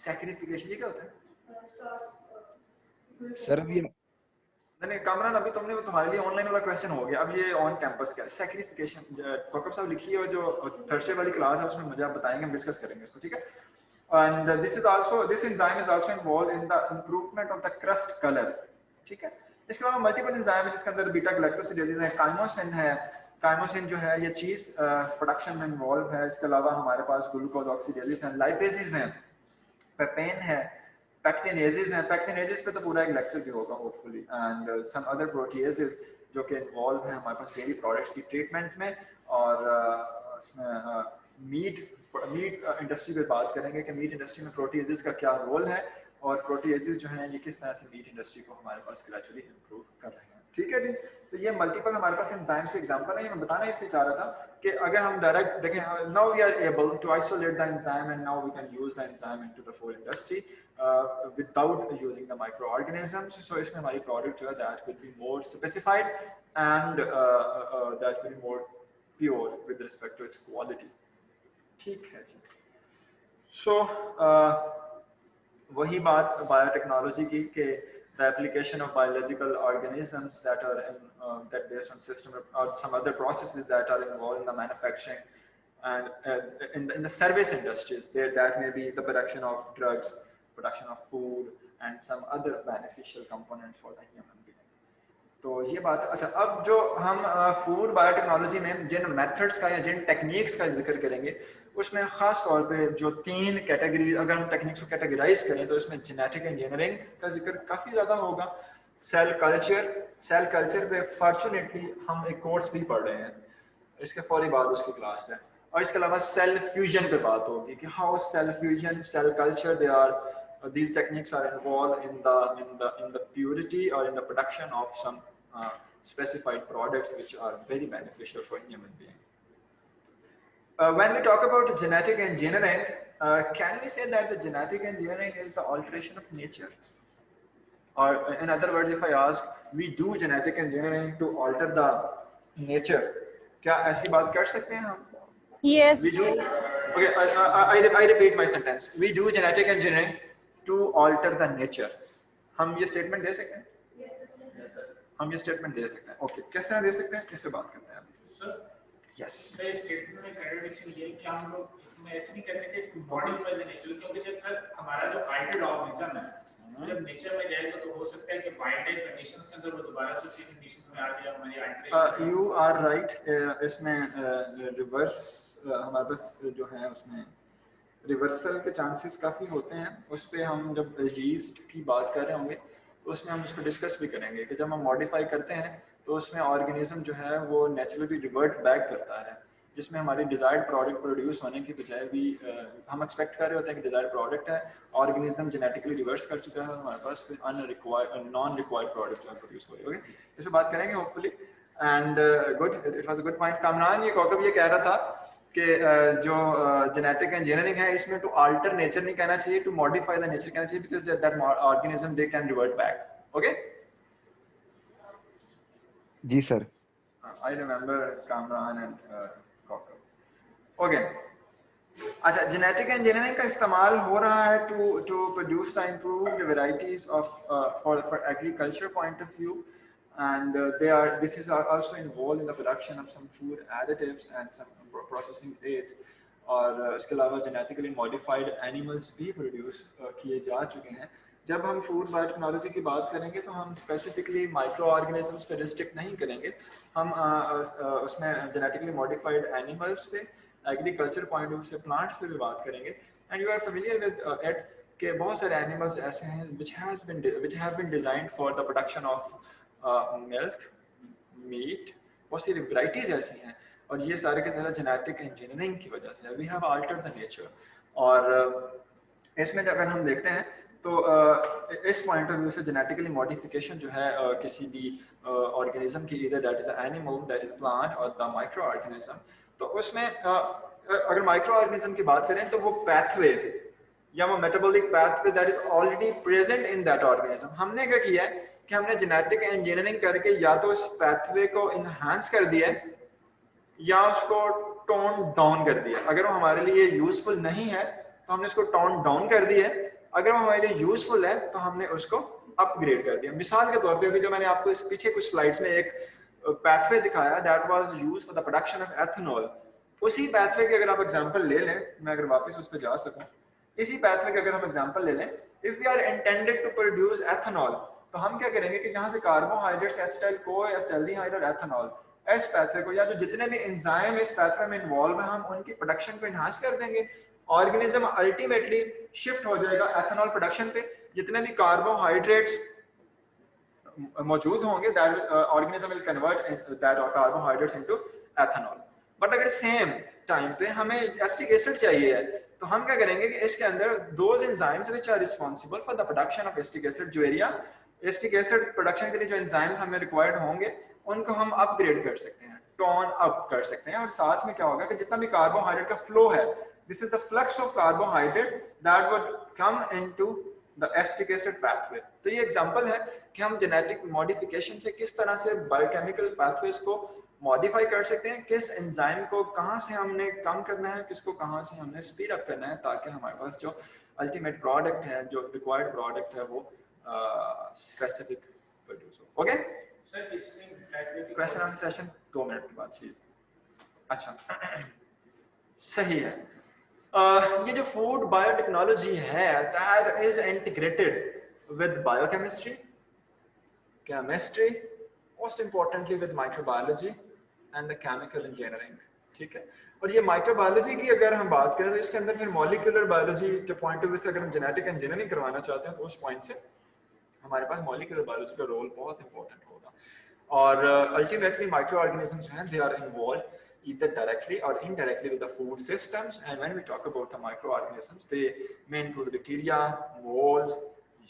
सैक्रिफिकेशन ये क्या होता है
सर अभी
नहीं कामरान, अभी तुमने तुम्हारे लिए ऑनलाइन वाला क्वेश्चन हो गया, अब ये ऑन कैंपस का सैक्रिफिकेशन कोकब साहब लिखिए, और जो थर्सडे वाली क्लास है उसमें मुझे आप बताएंगे, हम डिस्कस करेंगे इसको। ठीक है, and this enzyme is also involved in the improvement of the crust color। ठीक है, इसके अलावा मल्टीपल एंजाइम है जिसके अंदर बीटा ग्लाइकोसिडेज है, काइमोसिन है, काइमोसिन जो है ये चीज प्रोडक्शन में इन्वॉल्व है। इसके अलावा हमारे पास ग्लूकोज ऑक्सीडेजेस हैं, लाइपेजेस हैं, पेपेन है, पैक्टिनेजेस हैं, पैक्टिनेजेस पे तो पूरा एक लेक्चर भी होगा hopefully, and some other proteases जो कि इन्वॉल्व हैं हमारे पास डेयरी प्रोडक्ट्स की ट्रीटमेंट में, और उसमें मीट इंडस्ट्री पे बात करेंगे कि मीट इंडस्ट्री में प्रोटीएजेस का क्या रोल है, और प्रोटीएजेस जो हैं ये किस तरह से मीट इंडस्ट्री को हमारे पास ग्रेजुअली इंप्रूव कर रहे हैं। ठीक है जी, तो ये मल्टीपल हमारे पास एंजाइम्स के एग्जांपल है। ये मैं बताना इसलिए चाह रहा था कि अगर हम डायरेक्ट देखें, now we are able to isolate the enzyme and now we can use the enzyme into the food industry without using the micro organisms. So इसमें हमारी प्रोडक्ट जो है that will be more specified and that will be more pure with respect to its quality. ठीक है जी, सो वही बात बायोटेक्नोलॉजी की कि the application of biological organisms that are that based on system or some other processes that are involved in the manufacturing and in the service industries, there that may be the production of drugs, production of food and some other beneficial components for the human being। तो ये बात है। अच्छा, अब जो हम फूड बायोटेक्नोलॉजी में जिन मेथड्स का या जिन टेक्निक्स का जिक्र करेंगे उसमें ख़ास तौर पे जो 3 कैटेगरी, अगर हम टेक्निक्स को कैटेगराइज करें तो इसमें जेनेटिक इंजीनियरिंग का जिक्र काफ़ी ज़्यादा होगा, सेल कल्चर पे फॉर्चुनेटली हम एक कोर्स भी पढ़ रहे हैं, इसके फौरी बाद उसकी क्लास है, और इसके अलावा सेल फ्यूजन पे बात होगी कि how cell fusion, cell culture, they are these techniques are involved in the purity or in the production of some specified products which are very beneficial for human being। When we talk about genetic engineering, can we say that the genetic engineering is the alteration of nature? Or in other words, if I ask, we do genetic engineering to alter the nature, क्या ऐसी बात कर सकते हैं हम?
Yes.
We do. Okay, I repeat my sentence. We do genetic engineering to alter the nature। हम ये स्टेटमेंट दे सकते हैं? हम ये स्टेटमेंट दे सकते हैं। ओके, किस तरह दे सकते हैं, इस पे बात करते हैं अभी।
सर
यस,
सर स्टेटमेंट में कॉन्ट्रडिक्शन ये क्या हम लोग इसमें ऐसे नहीं कह सकते मॉडिफाई द नेचर, क्योंकि जब सर हमारा जो हाइब्रिड ऑर्गेनिज्म है जब नेचर में जाएगा तो हो सकता है कि वाइल्ड टाइप कंडीशंस के अंदर वो दोबारा से उसी कंडीशंस में आ जाए, हमारी अल्टरेशन।
यू आर राइट, इसमें रिवर्स हमारे पास जो है उसमें रिवर्सल के चांसेस काफ़ी होते हैं। उस पर हम जब यीस्ट की बात कर रहे होंगे तो उसमें हम उसको डिस्कस भी करेंगे कि जब हम मॉडिफाई करते हैं तो उसमें ऑर्गेनिज्म जो है वो नेचुरली रिवर्ट बैक करता है, जिसमें हमारी डिज़ायर्ड प्रोडक्ट प्रोड्यूस होने की बजाय भी हम एक्सपेक्ट कर रहे होते हैं कि डिज़ायर्ड प्रोडक्ट है, ऑर्गेनिज्म जेनेटिकली रिवर्स कर चुका है, हमारे पास फिर नॉन रिक्वायर्ड प्रोडक्ट जो है प्रोड्यूस हो रही है। ओके, इस पर बात करेंगे hopefully, and good, it was a good point. Kamran, ये कौकब ये कह रहा था कि जो जेनेटिक इंजीनियरिंग है इसमें टू अल्टर नेचर नहीं कहना चाहिए, टू मॉडिफाई द नेचर कहना चाहिए, because that organism they can revert back. Okay,
जी sir.
I remember Kamran and Kaukab। Okay, अच्छा, जेनेटिक इंजीनियरिंग का इस्तेमाल हो रहा है to produce the improved varieties of for agriculture point of view, and this is also involved in the production of some food additives and some processing aids, और इसके अलावा जेनेटिकली मॉडिफाइड एनिमल्स भी प्रोड्यूस किए जा चुके हैं। जब हम फूड बायोटेक्नोलॉजी की बात करेंगे तो हम स्पेसिफिकली माइक्रो ऑर्गेनिजम्स पे रिस्ट्रिक्ट नहीं करेंगे, हम उसमें जेनेटिकली मॉडिफाइड एनिमल्स पे, एग्रीकल्चर पॉइंट ऑफ व्यू से प्लांट्स पे भी बात करेंगे। And you are familiar with it कि बहुत सारे एनिमल्स ऐसे हैं which have been designed for the production of milk, meat, बहुत सी वैराइटीज ऐसी हैं, और ये सारे के सारे जेनेटिक इंजीनियरिंग की वजह से we have altered the nature. और इसमें अगर हम देखते हैं तो इस पॉइंट ऑफ व्यू से जेनेटिकली मॉडिफिकेशन जो है किसी भी ऑर्गेनिज्म की, इधर that is animal, that is plant और द माइक्रो ऑर्गेनिज्म, तो उसमें अगर माइक्रो ऑर्गेनिज्म की बात करें तो वो पैथवे या वो metabolic pathway that is already present in that organism, हमने क्या किया है कि हमने जेनेटिक इंजीनियरिंग करके या तो उस पैथवे को इन्हांस कर दिया है या उसको टोन डाउन कर दिया। अगर वो हमारे लिए यूजफुल नहीं है तो हमने उसको टोन डाउन कर दिया है, अगर वो हमारे लिए यूजफुल है तो हमने उसको अपग्रेड कर दिया। मिसाल के तौर पे अभी जो मैंने आपको इस पीछे कुछ स्लाइड्स में एक पैथवे दिखाया that was used for the production of ethanol, उसी पैथवे के अगर आप एग्जांपल ले लें, मैं अगर वापस उस पर जा सकूं, इसी पैथवे के अगर हम एग्जांपल ले लें, if we are intended to produce ethanol, तो हम क्या करेंगे कि जहां से कार्बोहाइड्रेट्स एसिटाइल को एसिटाल्डिहाइड और एथेनॉल, इस पैथवे को या जो जितने भी एंजाइम इस पैथवे में इन्वॉल्व हैं हम उनकी प्रोडक्शन को एनहांस कर देंगे। ऑर्गेनिज्म अल्टीमेटली शिफ्ट हो जाएगा एथेनॉल प्रोडक्शन पे, जितने भी कार्बोहाइड्रेट्स मौजूद होंगे that organism will convert that carbohydrates into ethanol. But अगर सेम टाइम पे हमें एसिटिक एसिड चाहिए है तो हम क्या करेंगे कि इसके अंदर those enzymes which are responsible for the production of acetic acid, जो एरिया एसिटिक एसिड प्रोडक्शन के लिए जो एंजाइम्स हमें रिक्वायर्ड होंगे उनको हम अपग्रेड कर सकते हैं, टोन अप कर सकते हैं। और साथ में क्या होगा कि जितना भी कार्बोहाइड्रेट का फ्लो है, this is the flux of carbohydrate that would come into the acetic acid pathway. तो ये एग्जांपल है कि हम जेनेटिक मॉडिफिकेशन से किस तरह से बायोकेमिकल पाथवेज को मॉडिफाई कर सकते हैं, किस एंजाइम को कहाँ से हमने कम करना है, किसको कहाँ से हमने स्पीड अप करना है, ताकि हमारे पास जो अल्टीमेट प्रोडक्ट है, जो रिक्वायर्ड प्रोडक्ट है, वो स्पेसिफिक प्रोड्यूस हो। ओके
सर, इससे
क्वेश्चन आंसर सेशन 2 मिनट के बाद प्लीज। अच्छा सही है। ये जो फूड बायोटेक्नोलॉजी है that is integrated with biochemistry, chemistry, most importantly with microbiology and the chemical engineering, ठीक है। और ये माइक्रोबायोलॉजी की अगर हम बात करें तो इसके अंदर फिर मॉलिक्यूलर बायोलॉजी के पॉइंट ऑफ व्यू से अगर हम जेनेटिक इंजीनियरिंग करवाना चाहते हैं तो उस पॉइंट से हमारे पास मॉलिक्यूलर बायोलॉजी का रोल बहुत इंपॉर्टेंट होगा। और अल्टीमेटली माइक्रो ऑर्गेनिजम्स हैं, they are involve either directly or indirectly with the food systems, and when we talk about the microorganisms they may include bacteria, molds,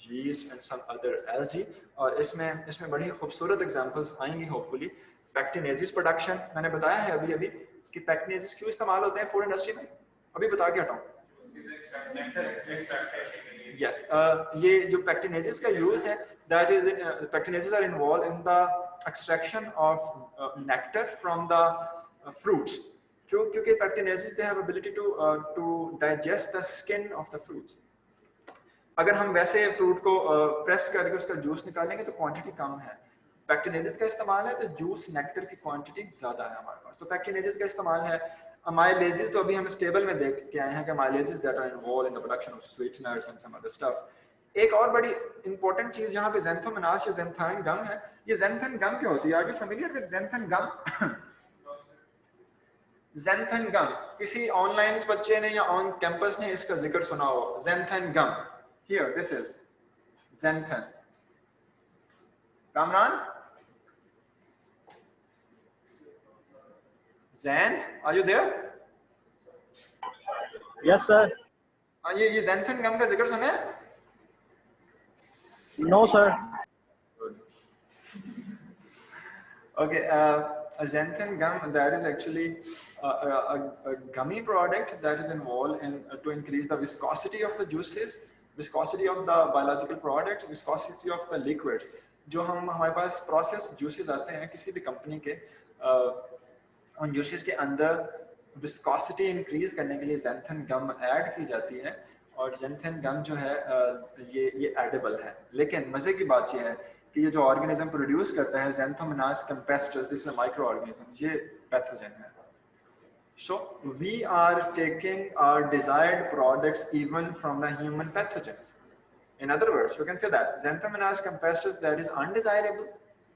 yeast and some other algae। और इसमें बड़ी खूबसूरत एग्जांपल्स आएंगी होपफुली। पैक्टिनेसिस प्रोडक्शन, मैंने बताया है अभी अभी कि पैक्टिनेसिस क्यों इस्तेमाल होते हैं फूड इंडस्ट्री में, अभी बता के हटाऊं। यस, ये जो पैक्टिनेसिस का यूज है that is pectinases are involve in the extraction of nectar from the fruits, क्योंकि पैक्टिनेसिस they have ability to digest the skin of the fruits। अगर हम वैसे फ्रूट को प्रेस करके उसका जूस निकालेंगे तो क्वांटिटी कम है, पैक्टिनेसिस का इस्तेमाल है तो जूस नेक्टर की क्वांटिटी ज्यादा है हमारे पास। तो पैक्टिनेसिस का इस्तेमाल है। अमाइलेजेस तो अभी हम इस टेबल में देख के आए हैं कि amylases that are involve in the production of sweeteners and some other stuff. एक और बड़ी इंपॉर्टेंट चीज यहाँ पे ज़ैंथोमोनास या ज़ैंथाइन गम है। ये ज़ैंथन गम क्या होती है? Are you familiar with xanthan gum? Xanthan gum, किसी ऑनलाइन बच्चे ने या ऑन कैंपस ने इसका जिक्र सुना हो? Xanthan gum, here this is xanthan. Kamran, Zain, are you there?
Yes sir.
ये ज़ैंथन गम का जिक्र सुना है?
No sir.
Okay, a xanthan gum, that is actually a gummy product that is involved in to increase the viscosity of the juices, viscosity of the biological products, viscosity of the liquids। जो हमारे पास processed juices आते हैं किसी भी कंपनी के, उन juices के अंदर विस्कोसिटी इंक्रीज करने के लिए ज़ैंथन गम ऐड की जाती है, और ज़ैंथन गम जो है ये एडिबल है। लेकिन मज़े की बात ये है कि ये जो ऑर्गेनिज्म प्रोड्यूस करता है Xanthomonas campestris, this is micro organism, ये पैथोजन है। So we are taking our desired products even from the human pathogens. In other words, you can say that Xanthomonas campestris, that is undesirable,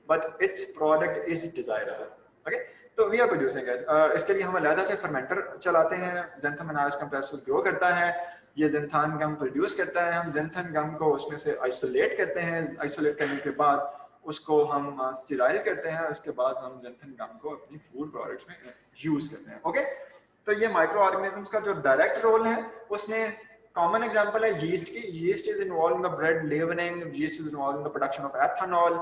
but its product is desirable. Okay, तो we are producing it. इसके लिए हम अलग से फर्मेंटर चलाते हैं, Xanthomonas campestris ग्रो करता है, ये ज़ैंथान गम प्रोड्यूस करता है, हम ज़ैंथन गम को उसमें से आइसोलेट करते हैं, आइसोलेट करने के बाद उसको हम स्टेराइल करते हैं, उसके बाद हम ज़ैंथन गम को अपनी फूड प्रोडक्ट्स में यूज करते हैं। ओके, तो ये माइक्रो ऑर्गेनिजम्स का जो डायरेक्ट रोल है, उसने कॉमन एग्जांपल है यीस्ट की। Yeast is involve in the bread leavening, yeast is involve in the production of ethanol,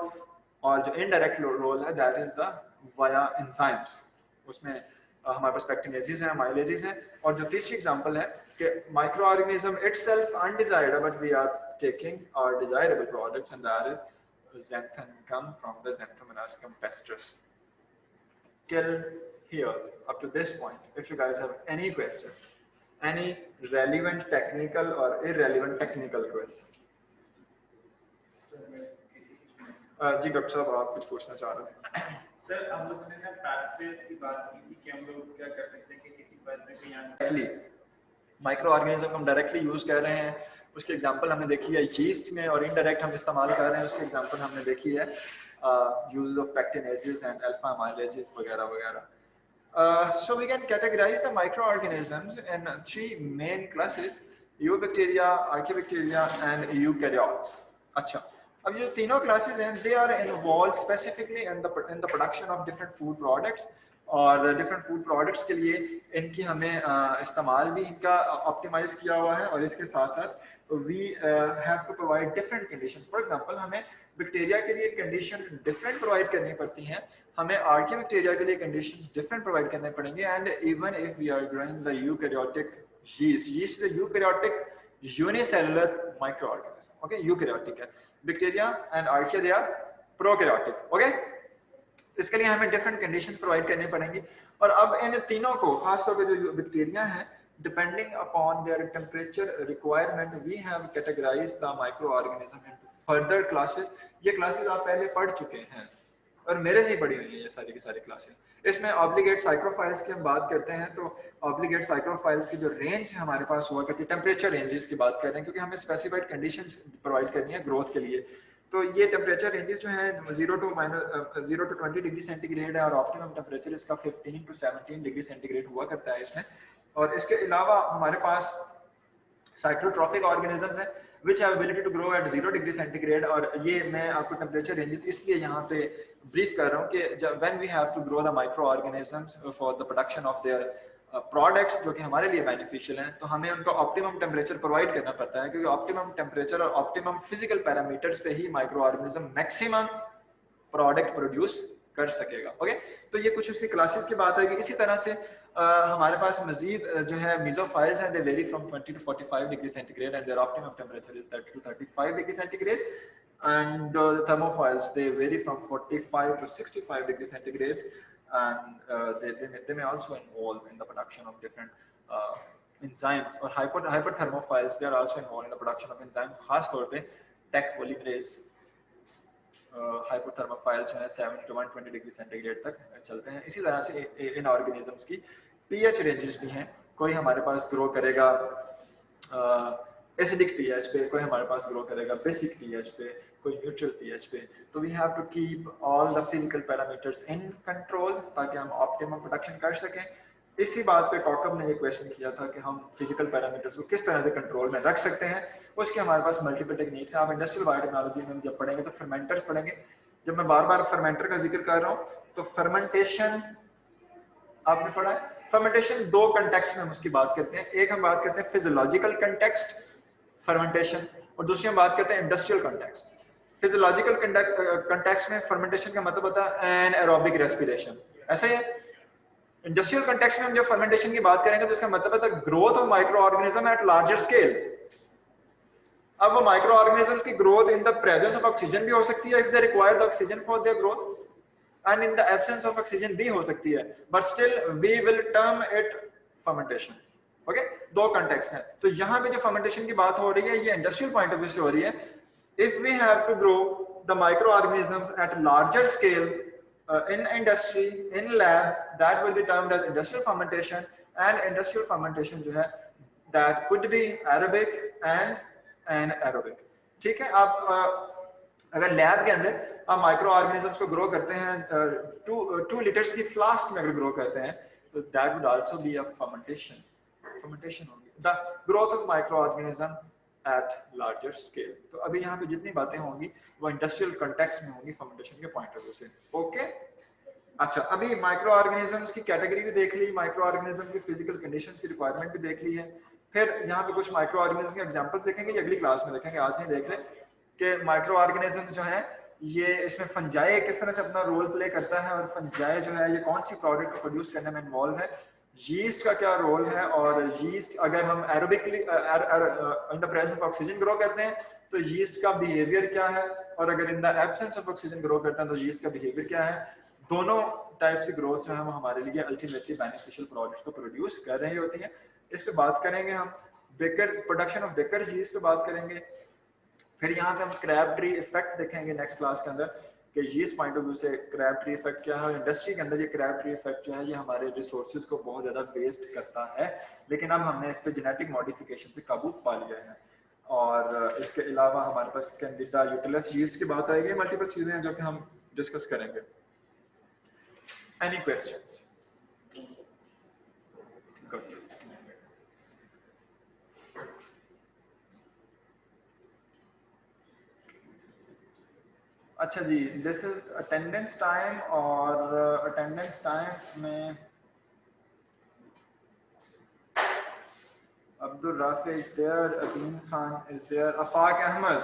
और जो इनडायरेक्ट रोल है that is the via enzymes, उसमें हमारे पास पेक्टिनेजेस हैं, माइलेजेस हैं। और जो तीसरी एग्जांपल है कि micro organism itself undesired, but we are taking our desirable products, and that is xanthan gum from the Xanthomonas campestris. Till here, up to this point, if you guys have any question, any relevant technical or irrelevant technical question. जी डॉक्टर साहब, आप कुछ पूछना चाह रहे थे?
सर, हम लोगों ने ना पैथोजेंस की बात की थी कि हम लोग क्या कर सकते हैं कि किसी पौधे पे या
माइक्रो ऑर्गेनिज्म को हम डायरेक्टली यूज कर रहे हैं, उसकी एग्जांपल हमने देखी है यीस्ट में, और इनडायरेक्ट हम इस्तेमाल कर रहे हैं, उसकी एग्जांपल हमने देखी है use of pectinases and alpha amylases वगैरह वगैरह। So we can categorize the microorganisms in 3 main classes: eubacteria, archaebacteria and eukaryotes. अच्छा, अब ये तीनों classes हैं, they are involved specifically in the production of different food products, और different food products के लिए इनकी हमें इस्तेमाल भी इनका ऑप्टिमाइज किया हुआ है, और इसके साथ साथ we have to provide different conditions. For example, हमें बैक्टीरिया के लिए कंडीशन डिफरेंट प्रोवाइड करनी पड़ती हैं, हमें आर्कियोबैक्टीरिया के लिए कंडीशंस डिफरेंट प्रोवाइड करने पड़ेंगे, and even if we are growing the eukaryotic yeast, yeast is eukaryotic unicellular micro organism. Okay, eukaryotic है, bacteria and archaea they are prokaryotic. Okay, इसके लिए हमें डिफरेंट कंडीशंस प्रोवाइड करनी पड़ेंगी। और अब इन तीनों को, खासतौर पर जो बैक्टीरिया हैं, depending upon their temperature requirement, we have categorized the microorganism into further classes. ये क्लासेस आप पहले पढ़ चुके हैं और मेरे से ही पढ़ी हुई है ये सारी की सारी क्लासेस। इसमें ऑब्लिगेट साइक्रोफाइल्स की हम बात करते हैं, तो ऑब्लिगेट साइक्रोफाइल्स की जो रेंज हमारे पास हुआ करती है, टेम्परेचर रेंजेस की बात कर रहे हैं, क्योंकि हमें स्पेसिफाइड कंडीशंस प्रोवाइड करनी है ग्रोथ के लिए। तो ये टेम्परेचर रेंजेस जो हैं 0 to 20 डिग्री सेंटीग्रेड है, और ऑप्टिमम टेम्परेचर इसका 15 to 17 डिग्री सेंटीग्रेड हुआ करता है इसमें। और इसके अलावा हमारे पास साइक्लोट्रॉफिक ऑर्गेनिज्म है which have ability to grow at 0 degree centigrade, और ये मैं आपको टेम्परेचर रेंजेस इसलिए यहाँ पे ब्रीफ कर रहा हूँ कि when we have to grow the microorganisms for the production of their products जो कि हमारे लिए बेनिफिशियल हैं, तो हमें उनको ऑप्टिमम टेम्परेचर प्रोवाइड करना पड़ता है, क्योंकि ऑप्टिमम टेम्परेचर और ऑप्टिमम फिजिकल पैरामीटर्स पे ही micro organism maximum product produce कर सकेगा। ओके, तो ये कुछ उसी क्लासेस की बात है कि इसी तरह से हमारे पास मजीद जो है मीजोफाइल्स हैं, they vary from 20 to 45 degree centigrade and their optimum temperature is 30 to 35 degree centigrade, and thermophiles they vary from 45 to 65 degree centigrade, and they may also involve in the production of different enzymes, और hyperthermophiles they are also involved in the production of enzymes, खास तौर पे टेक पॉलीमरेज हाइपोथर्मोफाइल्स जो है 70 to 120 डिग्री सेंटीग्रेड तक चलते हैं। इसी तरह से इन ऑर्गेनिजम्स की पीएच रेंजेस भी हैं, कोई हमारे पास ग्रो करेगा एसिडिक पीएच पे, कोई हमारे पास ग्रो करेगा बेसिक पीएच पे, कोई न्यूट्रल पीएच पे। तो we have to keep all the physical parameters in control ताकि हम ऑप्टिमम प्रोडक्शन कर सकें। इसी बात पे कॉकब ने ये क्वेश्चन किया था कि हम फिजिकल पैरामीटर्स को किस तरह से कंट्रोल में रख सकते हैं। उसके हमारे पास मल्टीपल टेक्निक्स हैं। आप इंडस्ट्रियल बायोटेक्नोलॉजी में जब पढ़ेंगे तो फर्मेंटर्स पढ़ेंगे। जब मैं बार बार फर्मेंटर का जिक्र कर रहा हूँ तो फर्मेंटेशन आपने पढ़ा है। फर्मेंटेशन दो कंटेक्स्ट में हम उसकी बात करते हैं। एक हम बात करते हैं फिजियोलॉजिकल कंटेक्स्ट फर्मेंटेशन, और दूसरी हम बात करते हैं इंडस्ट्रियल कंटेक्स्ट। फिजियोलॉजिकल कंटेक्स्ट में फर्मेंटेशन का मतलब होता है एनाएरोबिक रेस्पिरेशन, ऐसा ही है। इंडस्ट्रियल कंटेक्स्ट में हम जब फर्मेंटेशन की बात करेंगे तो इसका मतलब है growth of micro organism at larger scale. अब वो माइक्रो ऑर्गेनिज्म की growth in the presence of oxygen भी हो सकती है if they require the oxygen for their growth. And in the absence of oxygen भी हो सकती है, but still we will term it fermentation. Okay, दो कॉन्टेक्स्ट हैं। तो यहाँ पे जो फर्मेंटेशन की बात हो रही है ये इंडस्ट्रियल पॉइंट ऑफ व्यू से हो रही है। If we have to grow the micro organisms at larger scale in industry, in lab, that will be termed as industrial fermentation, and industrial fermentation जो है that could be aerobic and anaerobic। ठीक है, आप अगर लैब के अंदर आप माइक्रो ऑर्गेनिजम्स को ग्रो करते हैं 2 लीटर्स की फ्लास्क में अगर ग्रो करते हैं तो that would also be a fermentation होगी, the growth of microorganism at larger scale। तो अभी यहाँ पे जितनी बातें होंगी वो इंडस्ट्रियल कॉन्टेक्स्ट में होंगी फर्मेंटेशन के पॉइंट ऑफ व्यू से। ओके, अच्छा, अभी माइक्रो ऑर्गेनिजम्स की कैटेगरी भी देख ली, माइक्रो ऑर्गेनिज्म की फिजिकल कंडीशंस की रिक्वायरमेंट भी देख ली है। फिर यहाँ पे कुछ माइक्रो ऑर्गेनिज्म के एग्जांपल्स देखेंगे, ये अगली क्लास में देखेंगे, आज नहीं देख लें कि माइक्रो ऑर्गेनिजम्स जो है ये इसमें फंजाई किस तरह से अपना रोल प्ले करता है, और फंजाई जो है ये कौन सी प्रोडक्ट को प्रोड्यूस करने में इन्वॉल्व है, यीस्ट का क्या रोल है, और यीस्ट अगर हम aerobically in the presence of oxygen grow करते हैं तो यीस्ट का बिहेवियर क्या है, और अगर इन the absence of oxygen grow करते हैं तो यीस्ट का बिहेवियर क्या है। दोनों टाइप से ग्रोथ जो है वो हमारे लिए अल्टीमेटली बेनिफिशियल प्रोडक्ट्स को प्रोड्यूस कर रही होती हैं। इस पे बात करेंगे हम, bakers production of bakers yeast पे बात करेंगे। फिर यहाँ पे हम क्रैब ट्री इफेक्ट देखेंगे नेक्स्ट क्लास के अंदर कि यीस्ट पॉइंट ऑफ व्यू से क्रैब ट्री इफेक्ट क्या है। इंडस्ट्री के अंदर ये क्रैब ट्री इफेक्ट जो है ये हमारे रिसोर्सेज को बहुत ज़्यादा वेस्ट करता है, लेकिन अब हमने इस पे जेनेटिक मॉडिफिकेशन से काबू पा लिया है। और इसके अलावा हमारे पास कैंडिडा यूटिलस यीस्ट की बात आएगी, मल्टीपल चीज़ें हैं जो कि हम डिस्कस करेंगे। Any questions? गुड। अच्छा जी, दिस इज अटेंडेंस टाइम, और अटेंडेंस टाइम में Abdul Rafi is there, Abin Khan is there, Afaq Ahmed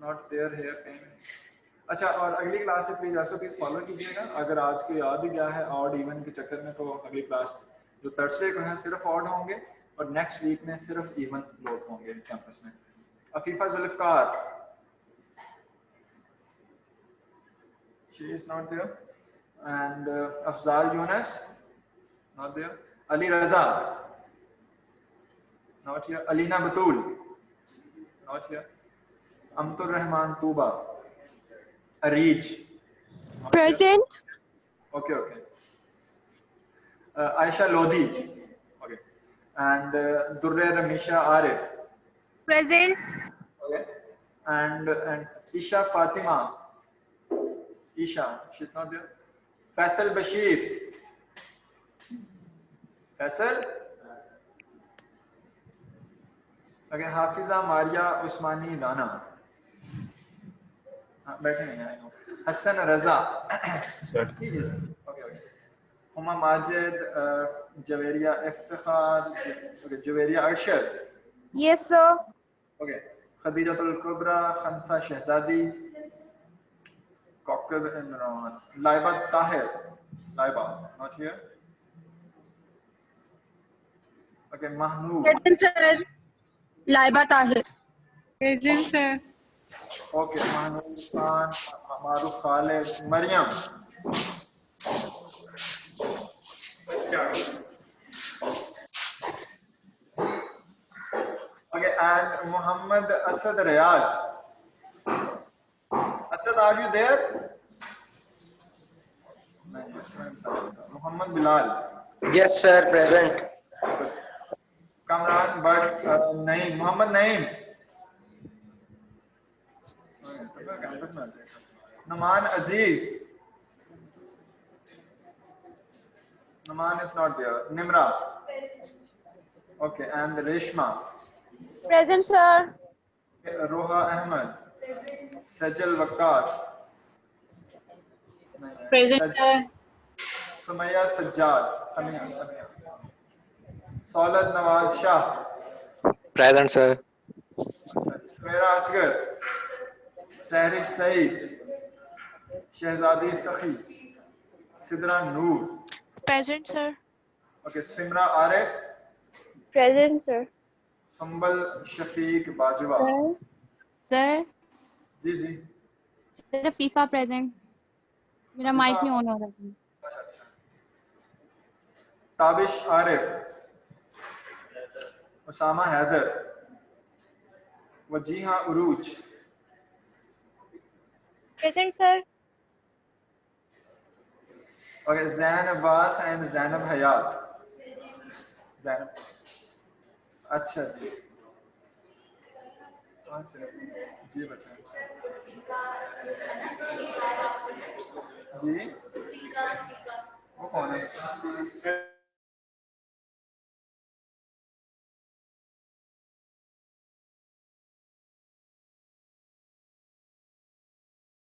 not there here. अच्छा, और अगली क्लास से प्लीज SOPs फॉलो कीजिएगा। अगर आज को याद ही गया है ऑड इवन के चक्कर में, तो अगली क्लास जो थर्सडे को है सिर्फ ऑड होंगे, और नेक्स्ट वीक में सिर्फ इवन लोग होंगे कैंपस में। Afifa Zulfikar, she is not there, and Afzal Yunus not there, Ali Raza not here, Alina Batul not here, Amtur Rahman Tuba, Areej
Present.
okay, Aisha Lodi, okay, and Durre Ramisha Arif
Present.
okay, and Isha Fatima, Isha, she's not there. Faisal Bashir, Faisal, okay, Hafiza Maria Usmani Rana, बैठे नहीं हैं। Hasan Raza
Sir.
okay, Huma Majid, Javeria Iftikhar, okay, Javeria Arshad,
Yes, sir.
okay, Khadijatul कुबरा, Khansa Shahzadi, Kokab Imran, Laiba Tahir, Laiba not here, okay, Mahnoor,
Present, sir. Laiba Tahir.
Present, sir.
okay, Mahnoor Khan, Maruf Khalid, Maryam, okay, and Muhammad Asad Riyaz. Asad, are you there? Muhammad Bilal,
Yes, sir, present.
Kamran, but Naeem, Muhammad Naeem. Naman Aziz. Naman is not there. Nimra. Okay, and Reshma.
Present, sir.
Roha Ahmed. Sajal Waqas.
Present, sir.
Sumaya Sajjad. Samia. Saulad Nawaz Shah.
Present, sir.
Sumaira Asghar. Sahrish Saeed. Shehzadi Sakhi. Sidra Noor.
Present, sir.
Okay, Simra Arif.
Present, sir.
Sumbal Shafiq Bajwa.
Sir.
जी
सिर्फ फीफा प्रेजेंट। मेरा माइक नहीं ऑन हो रहा था।
अच्छा अच्छा। ताबिश आरिफ, उसामा हैदर, वजीहा उरूज,
Present, sir.
okay, Zain Abbas and Zainab Hayat. Zainab, अच्छा जी, अच्छा जी बच्चा जी, वो कौन है?